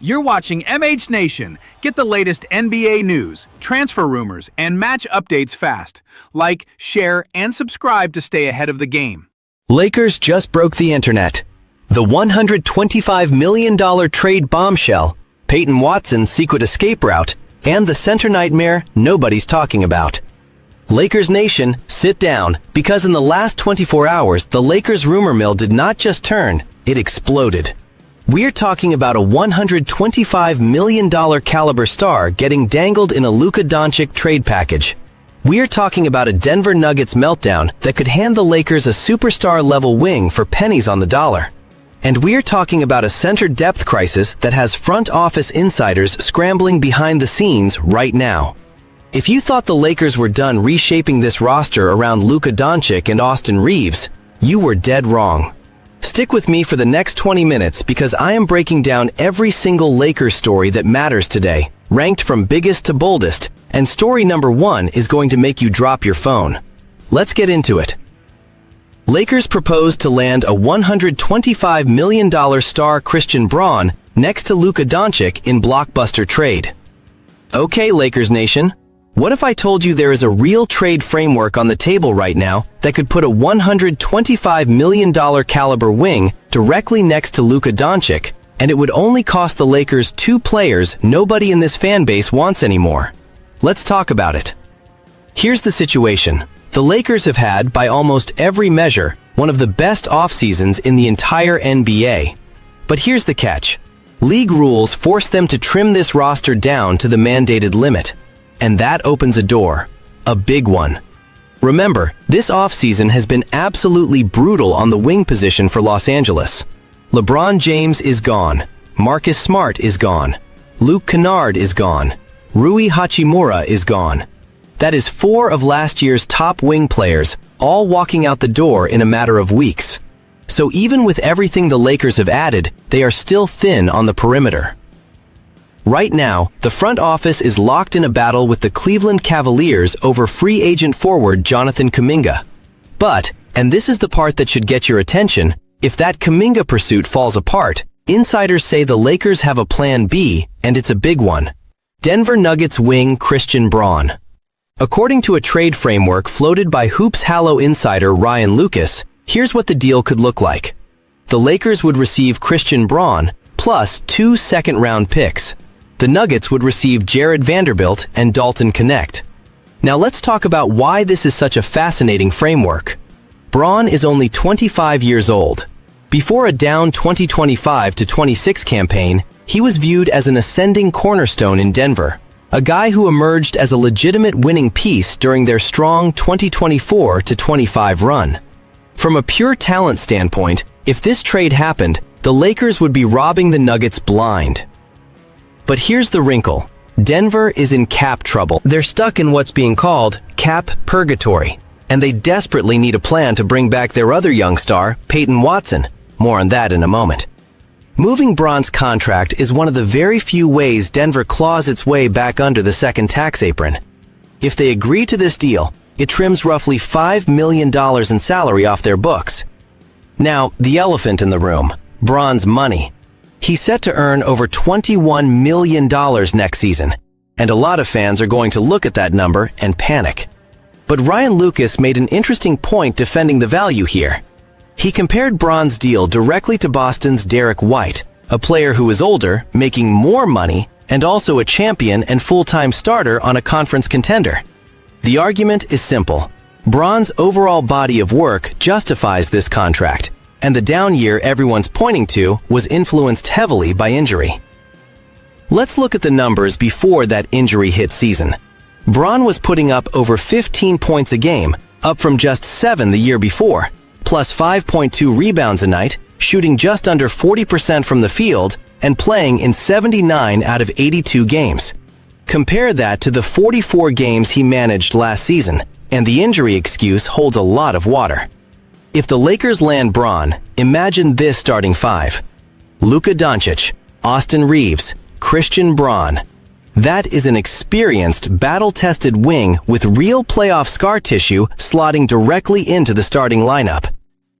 You're watching MH Nation. Get the latest NBA news, transfer rumors, and match updates fast. Like, share, and subscribe to stay ahead of the game. Lakers just broke the internet. The $125 million trade bombshell, Peyton Watson's secret escape route, and the center nightmare nobody's talking about. Lakers Nation, sit down, because in the last 24 hours, the Lakers rumor mill did not just turn, it exploded. We're talking about a $125 million caliber star getting dangled in a Luka Dončić trade package. We're talking about a Denver Nuggets meltdown that could hand the Lakers a superstar-level wing for pennies on the dollar. And we're talking about a center depth crisis that has front office insiders scrambling behind the scenes right now. If you thought the Lakers were done reshaping this roster around Luka Dončić and Austin Reeves, you were dead wrong. Stick with me for the next 20 minutes because I am breaking down every single Lakers story that matters today, ranked from biggest to boldest, and story number 1 is going to make you drop your phone. Let's get into it. Lakers propose to land a $125 million star Christian Braun next to Luka Dončić in blockbuster trade. Okay, Lakers Nation. What if I told you there is a real trade framework on the table right now that could put a $125 million caliber wing directly next to Luka Dončić, and it would only cost the Lakers 2 players nobody in this fan base wants anymore? Let's talk about it. Here's the situation. The Lakers have had, by almost every measure, one of the best off-seasons in the entire NBA. But here's the catch. League rules force them to trim this roster down to the mandated limit. And that opens a door. A big one. Remember, this offseason has been absolutely brutal on the wing position for Los Angeles. LeBron James is gone. Marcus Smart is gone. Luke Kennard is gone. Rui Hachimura is gone. That is 4 of last year's top wing players, all walking out the door in a matter of weeks. So even with everything the Lakers have added, they are still thin on the perimeter. Right now, the front office is locked in a battle with the Cleveland Cavaliers over free agent forward Jonathan Kuminga. But, and this is the part that should get your attention, if that Kuminga pursuit falls apart, insiders say the Lakers have a plan B, and it's a big one. Denver Nuggets wing Christian Braun. According to a trade framework floated by Hoops Hallow insider Ryan Lucas, here's what the deal could look like. The Lakers would receive Christian Braun, plus 2 second-round picks. The Nuggets would receive Jared Vanderbilt and Dalton Knecht. Now let's talk about why this is such a fascinating framework. Braun is only 25 years old. Before a down 2025-26 campaign, he was viewed as an ascending cornerstone in Denver, a guy who emerged as a legitimate winning piece during their strong 2024-25 run. From a pure talent standpoint, if this trade happened, the Lakers would be robbing the Nuggets blind. But here's the wrinkle. Denver is in cap trouble. They're stuck in what's being called cap purgatory, and they desperately need a plan to bring back their other young star, Peyton Watson. More on that in a moment. Moving Braun's contract is one of the very few ways Denver claws its way back under the second tax apron. If they agree to this deal, it trims roughly $5 million in salary off their books. Now, the elephant in the room, Braun's money. He's set to earn over $21 million next season, and a lot of fans are going to look at that number and panic. But Ryan Lucas made an interesting point defending the value here. He compared Braun's deal directly to Boston's Derek White, a player who is older, making more money, and also a champion and full-time starter on a conference contender. The argument is simple. Braun's overall body of work justifies this contract, and the down year everyone's pointing to was influenced heavily by injury. Let's look at the numbers before that injury-hit season. Braun was putting up over 15 points a game, up from just 7 the year before, plus 5.2 rebounds a night, shooting just under 40% from the field, and playing in 79 out of 82 games. Compare that to the 44 games he managed last season, and the injury excuse holds a lot of water. If the Lakers land Braun, imagine this starting 5. Luka Dončić, Austin Reeves, Christian Braun. That is an experienced, battle-tested wing with real playoff scar tissue slotting directly into the starting lineup.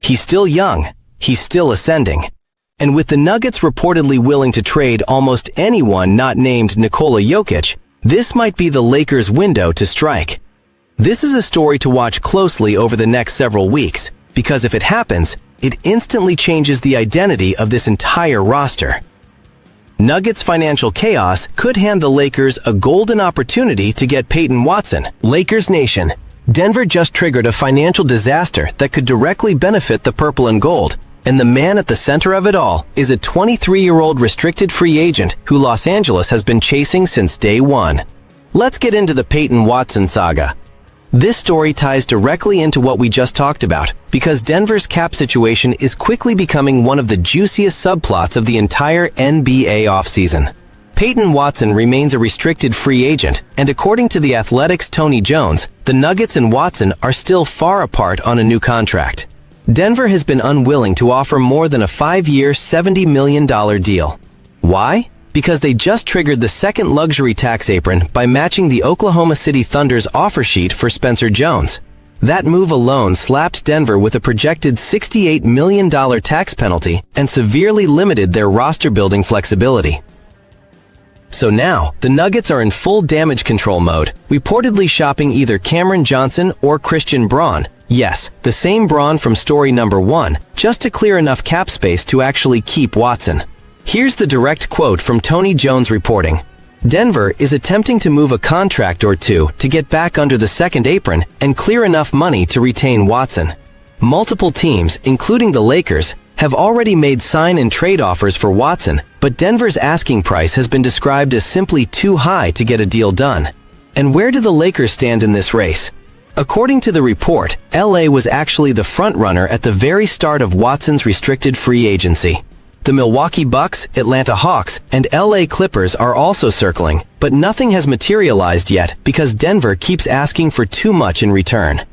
He's still young. He's still ascending. And with the Nuggets reportedly willing to trade almost anyone not named Nikola Jokic, this might be the Lakers' window to strike. This is a story to watch closely over the next several weeks, because if it happens, it instantly changes the identity of this entire roster. Nuggets financial chaos could hand the Lakers a golden opportunity to get Peyton Watson. Lakers Nation, Denver just triggered a financial disaster that could directly benefit the purple and gold, and the man at the center of it all is a 23-year-old restricted free agent who Los Angeles has been chasing since day one. Let's get into the Peyton Watson saga. This story ties directly into what we just talked about, because Denver's cap situation is quickly becoming one of the juiciest subplots of the entire NBA offseason. Peyton Watson remains a restricted free agent, and according to The Athletic's Tony Jones, the Nuggets and Watson are still far apart on a new contract. Denver has been unwilling to offer more than a 5-year, $70 million deal. Why? Because they just triggered the second luxury tax apron by matching the Oklahoma City Thunder's offer sheet for Spencer Jones. That move alone slapped Denver with a projected $68 million tax penalty and severely limited their roster-building flexibility. So now, the Nuggets are in full damage control mode, reportedly shopping either Cameron Johnson or Christian Braun. Yes, the same Braun from story number 1, just to clear enough cap space to actually keep Watson. Here's the direct quote from Tony Jones reporting. Denver is attempting to move a contract or two to get back under the second apron and clear enough money to retain Watson. Multiple teams, including the Lakers, have already made sign and trade offers for Watson, but Denver's asking price has been described as simply too high to get a deal done. And where do the Lakers stand in this race? According to the report, LA was actually the frontrunner at the very start of Watson's restricted free agency. The Milwaukee Bucks, Atlanta Hawks, and LA Clippers are also circling, but nothing has materialized yet because Denver keeps asking for too much in return.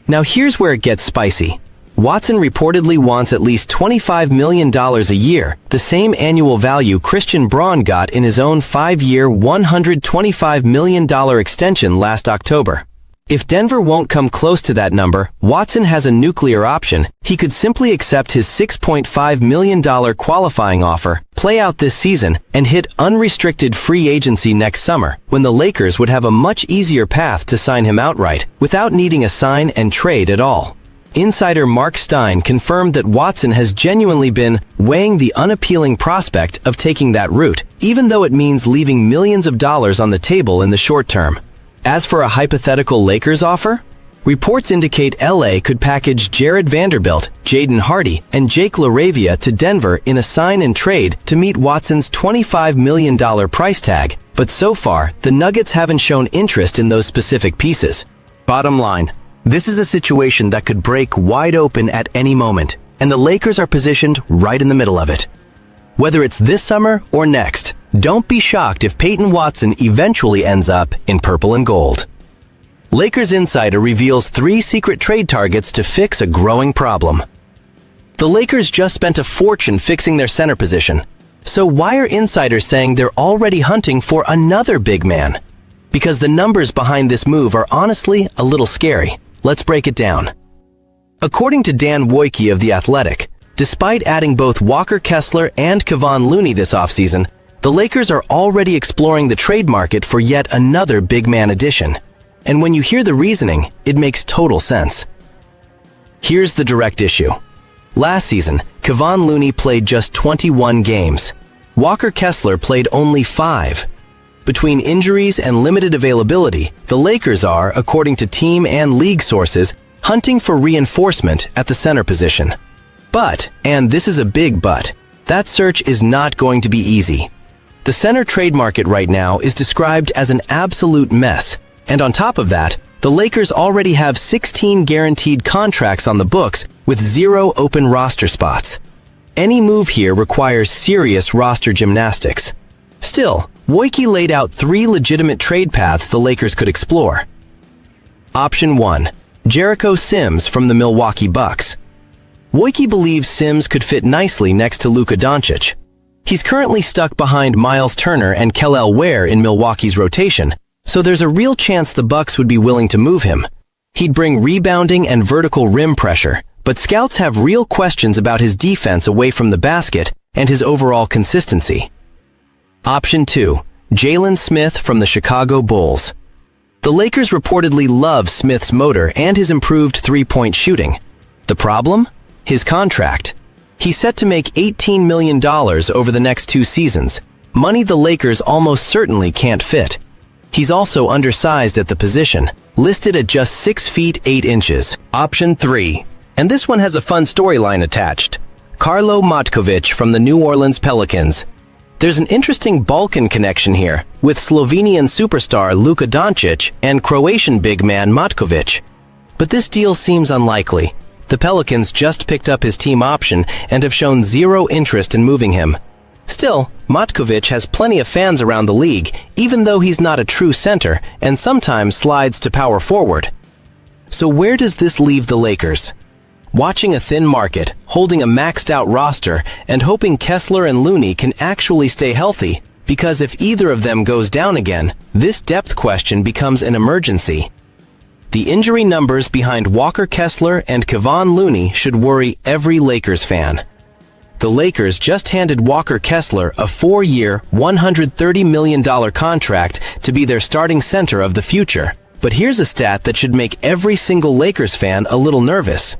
Now here's where it gets spicy. Watson reportedly wants at least $25 million a year, the same annual value Christian Braun got in his own 5-year, $125 million extension last October. If Denver won't come close to that number, Watson has a nuclear option. He could simply accept his $6.5 million qualifying offer, play out this season, and hit unrestricted free agency next summer, when the Lakers would have a much easier path to sign him outright, without needing a sign and trade at all. Insider Mark Stein confirmed that Watson has genuinely been weighing the unappealing prospect of taking that route, even though it means leaving millions of dollars on the table in the short term. As for a hypothetical Lakers offer, reports indicate LA could package Jared Vanderbilt, Jaden Hardy, and Jake LaRavia to Denver in a sign and trade to meet Watson's $25 million price tag, but so far, the Nuggets haven't shown interest in those specific pieces. Bottom line, this is a situation that could break wide open at any moment, and the Lakers are positioned right in the middle of it. Whether it's this summer or next, don't be shocked if Peyton Watson eventually ends up in purple and gold. Lakers Insider reveals 3 secret trade targets to fix a growing problem. The Lakers just spent a fortune fixing their center position. So why are insiders saying they're already hunting for another big man? Because the numbers behind this move are honestly a little scary. Let's break it down. According to Dan Wojcicki of The Athletic, despite adding both Walker Kessler and Kevon Looney this offseason, the Lakers are already exploring the trade market for yet another big man addition. And when you hear the reasoning, it makes total sense. Here's the direct issue. Last season, Kevon Looney played just 21 games. Walker Kessler played only 5. Between injuries and limited availability, the Lakers are, according to team and league sources, hunting for reinforcement at the center position. But, and this is a big but, that search is not going to be easy. The center trade market right now is described as an absolute mess, and on top of that, the Lakers already have 16 guaranteed contracts on the books with 0 open roster spots. Any move here requires serious roster gymnastics. Still, Wojcicki laid out 3 legitimate trade paths the Lakers could explore. Option 1. Jericho Sims from the Milwaukee Bucks. Wojcicki believes Sims could fit nicely next to Luka Dončić. He's currently stuck behind Miles Turner and Kel'el Ware in Milwaukee's rotation, so there's a real chance the Bucks would be willing to move him. He'd bring rebounding and vertical rim pressure, but scouts have real questions about his defense away from the basket and his overall consistency. Option 2. Jalen Smith from the Chicago Bulls. The Lakers reportedly love Smith's motor and his improved three-point shooting. The problem? His contract. He's set to make $18 million over the next 2 seasons, money the Lakers almost certainly can't fit. He's also undersized at the position, listed at just 6 feet 8 inches. Option 3. And this one has a fun storyline attached. Karlo Matkovic from the New Orleans Pelicans. There's an interesting Balkan connection here, with Slovenian superstar Luka Dončić and Croatian big man Matkovic. But this deal seems unlikely. The Pelicans just picked up his team option and have shown zero interest in moving him. Still, Matkovic has plenty of fans around the league, even though he's not a true center and sometimes slides to power forward. So where does this leave the Lakers? Watching a thin market, holding a maxed-out roster, and hoping Kessler and Looney can actually stay healthy, because if either of them goes down again, this depth question becomes an emergency. The injury numbers behind Walker Kessler and Kevon Looney should worry every Lakers fan. The Lakers just handed Walker Kessler a 4-year, $130 million contract to be their starting center of the future. But here's a stat that should make every single Lakers fan a little nervous.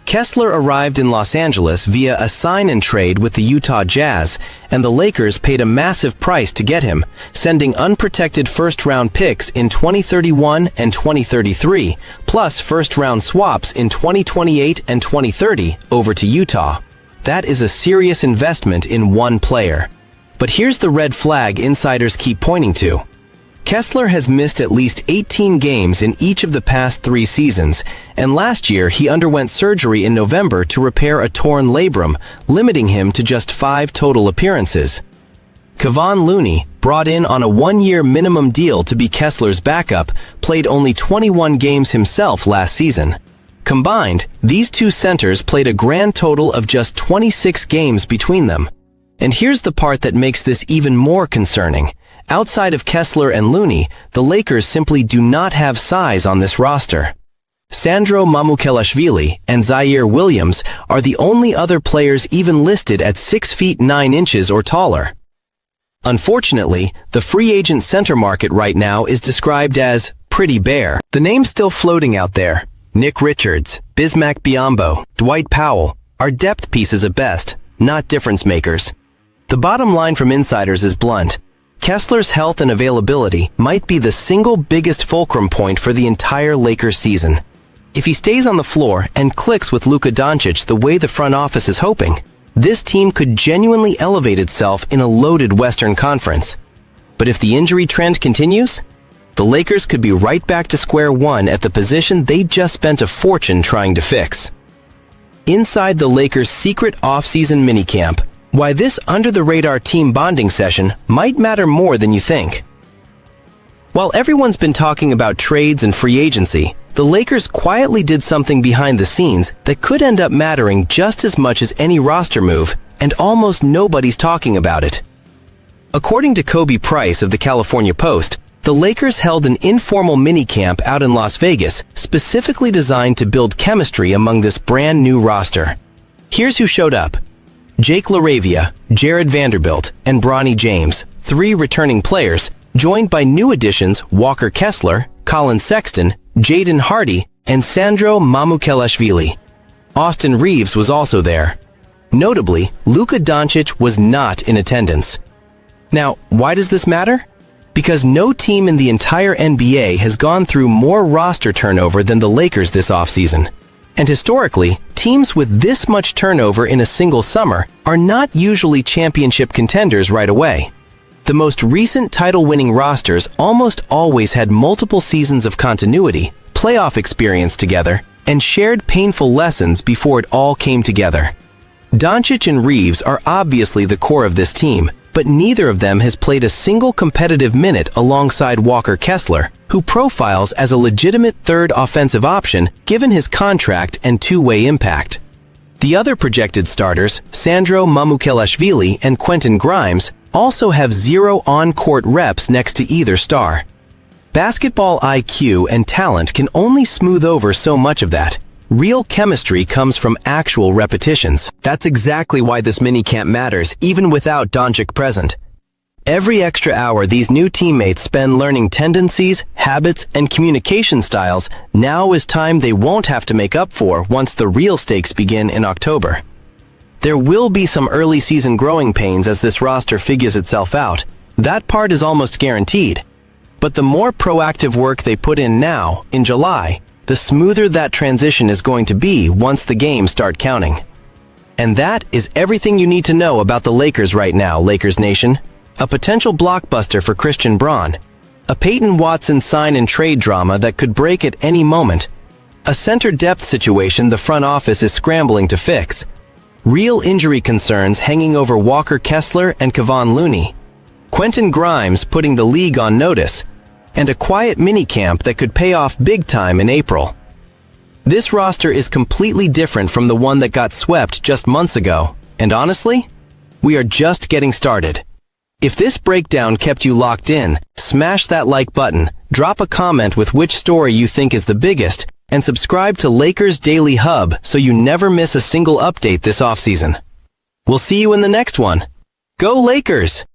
Kessler arrived in Los Angeles via a sign-and-trade with the Utah Jazz, and the Lakers paid a massive price to get him, sending unprotected first-round picks in 2031 and 2033, plus first-round swaps in 2028 and 2030 over to Utah. That is a serious investment in one player. But here's the red flag insiders keep pointing to. Kessler has missed at least 18 games in each of the past 3 seasons, and last year he underwent surgery in November to repair a torn labrum, limiting him to just 5 total appearances. Kevon Looney, brought in on a 1-year minimum deal to be Kessler's backup, played only 21 games himself last season. Combined, these 2 centers played a grand total of just 26 games between them. And here's the part that makes this even more concerning. Outside of Kessler and Looney, the Lakers simply do not have size on this roster. Sandro Mamukelashvili and Zaire Williams are the only other players even listed at 6 feet 9 inches or taller. Unfortunately, the free agent center market right now is described as pretty bare. The names still floating out there, Nick Richards, Bismack Biyombo, Dwight Powell, are depth pieces at best, not difference makers. The bottom line from insiders is blunt. Kessler's health and availability might be the single biggest fulcrum point for the entire Lakers season. If he stays on the floor and clicks with Luka Dončić the way the front office is hoping, this team could genuinely elevate itself in a loaded Western Conference. But if the injury trend continues, the Lakers could be right back to square one at the position they just spent a fortune trying to fix. Inside the Lakers' secret offseason minicamp, why this under-the-radar team bonding session might matter more than you think. While everyone's been talking about trades and free agency, the Lakers quietly did something behind the scenes that could end up mattering just as much as any roster move, and almost nobody's talking about it. According to Kobe Price of the California Post, the Lakers held an informal minicamp out in Las Vegas specifically designed to build chemistry among this brand new roster. Here's who showed up. Jake LaRavia, Jared Vanderbilt, and Bronny James, 3 returning players, joined by new additions Walker Kessler, Colin Sexton, Jaden Hardy, and Sandro Mamukelashvili. Austin Reeves was also there. Notably, Luka Dončić was not in attendance. Now, why does this matter? Because no team in the entire NBA has gone through more roster turnover than the Lakers this offseason. And historically, teams with this much turnover in a single summer are not usually championship contenders right away. The most recent title-winning rosters almost always had multiple seasons of continuity, playoff experience together, and shared painful lessons before it all came together. Dončić and Reeves are obviously the core of this team, but neither of them has played a single competitive minute alongside Walker Kessler, who profiles as a legitimate third offensive option given his contract and two-way impact. The other projected starters, Sandro Mamukelashvili and Quentin Grimes, also have 0 on-court reps next to either star. Basketball IQ and talent can only smooth over so much of that, Real chemistry comes from actual repetitions. That's exactly why this minicamp matters, even without Dončić present. Every extra hour these new teammates spend learning tendencies, habits, and communication styles now is time they won't have to make up for once the real stakes begin in October. There will be some early season growing pains as this roster figures itself out. That part is almost guaranteed. But the more proactive work they put in now, in July, the smoother that transition is going to be once the games start counting. And that is everything you need to know about the Lakers right now, Lakers Nation. A potential blockbuster for Christian Braun. A Peyton Watson sign and trade drama that could break at any moment. A center depth situation the front office is scrambling to fix. Real injury concerns hanging over Walker Kessler and Kevon Looney. Quentin Grimes putting the league on notice. And a quiet minicamp that could pay off big time in April. This roster is completely different from the one that got swept just months ago, and honestly, we are just getting started. If this breakdown kept you locked in, smash that like button, drop a comment with which story you think is the biggest, and subscribe to Lakers Daily Hub so you never miss a single update this offseason. We'll see you in the next one. Go Lakers!